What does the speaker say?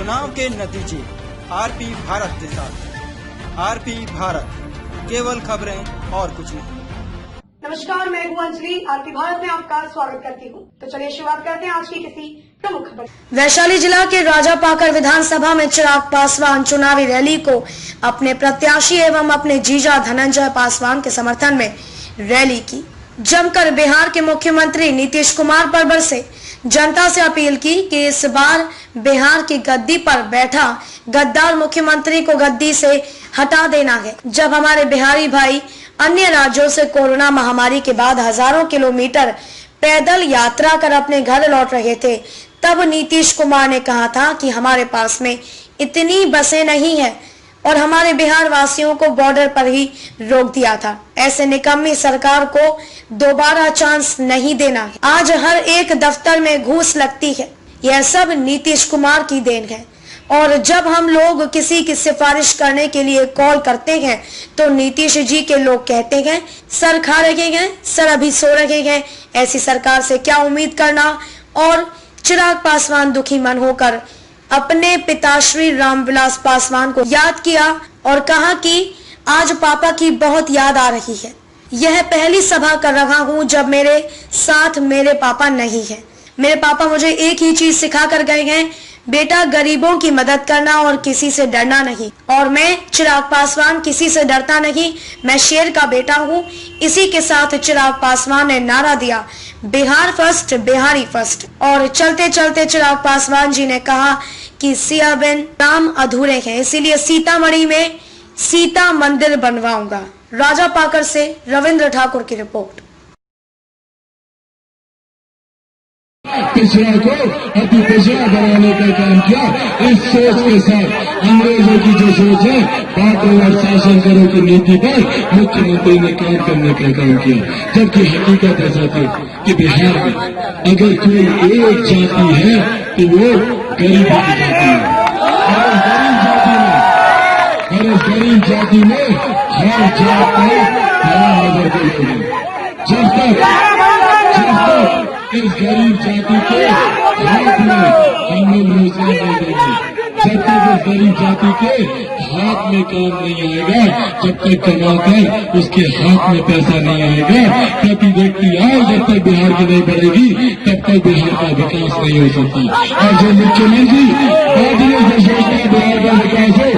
चुनाव के नतीजे आरपी भारत के साथ। आरपी भारत, केवल खबरें और कुछ नहीं। नमस्कार, मैं हूं अंजलि। आरपी भारत में आपका स्वागत करती हूं। तो चलिए शुरुआत करते हैं आज की किसी प्रमुख खबर। वैशाली जिला के राजापाकर विधानसभा में चिराग पासवान चुनावी रैली को अपने प्रत्याशी एवं अपने जीजा धनंजय पासवान के समर्थन में रैली की। जमकर बिहार के मुख्यमंत्री नीतीश कुमार पर बरसे, जनता से अपील की कि इस बार बिहार की गद्दी पर बैठा गद्दार मुख्यमंत्री को गद्दी से हटा देना है। जब हमारे बिहारी भाई अन्य राज्यों से कोरोना महामारी के बाद हजारों किलोमीटर पैदल यात्रा कर अपने घर लौट रहे थे, तब नीतीश कुमार ने कहा था कि हमारे पास में इतनी बसें नहीं है और हमारे बिहार वासियों को बॉर्डर पर ही रोक दिया था। ऐसे निकम्मी सरकार को दोबारा चांस नहीं देना है। आज हर एक दफ्तर में घूस लगती है, यह सब नीतीश कुमार की देन है। और जब हम लोग किसी की सिफारिश करने के लिए कॉल करते हैं तो नीतीश जी के लोग कहते हैं सर खा रहे हैं, सर अभी सो रहे हैं। ऐसी सरकार से क्या उम्मीद करना। और चिराग पासवान दुखी मन होकर अपने पिताश्री रामविलास पासवान को याद किया और कहा कि आज पापा की बहुत याद आ रही है। यह पहली सभा कर रहा हूं जब मेरे साथ मेरे पापा नहीं है। मेरे पापा मुझे एक ही चीज सिखा कर गए हैं, बेटा गरीबों की मदद करना और किसी से डरना नहीं। और मैं चिराग पासवान किसी से डरता नहीं, मैं शेर का बेटा हूँ। इसी के साथ चिराग पासवान ने नारा दिया बिहार फर्स्ट, बिहारी फर्स्ट। और चलते चलते चिराग पासवान जी ने कहा कि सिया बिन राम अधूरे हैं, इसीलिए सीतामढ़ी में सीता मंदिर बनवाऊंगा। राजापाकर से रविंद्र ठाकुर की रिपोर्ट। पिछड़ा को अति पिछड़ा बनाने का काम किया। इस सोच के साथ अंग्रेजों की जो सोच है बांटो और शासन करो की नीति पर मुख्यमंत्री ने काम करने का काम किया। जबकि हकीकत ऐसा थी कि बिहार में अगर कोई एक जाति है तो वो गरीबी की जाति है। और इस गरीब जाति में हर जात में 12,000 के लोग हैं। जब तक इस गरीब जाति के हाथ में हम लोग रोजगार नहीं देंगे, जब तक इस गरीब जाति के हाथ में काम नहीं आएगा, जब तक कमाकर उसके हाथ में पैसा नहीं आएगा, प्रति व्यक्ति आए जब तक बिहार की नहीं बढ़ेगी तब तक बिहार का विकास नहीं हो सकता। और जो मुख्यमंत्री जो सोचता है बिहार का विकास हो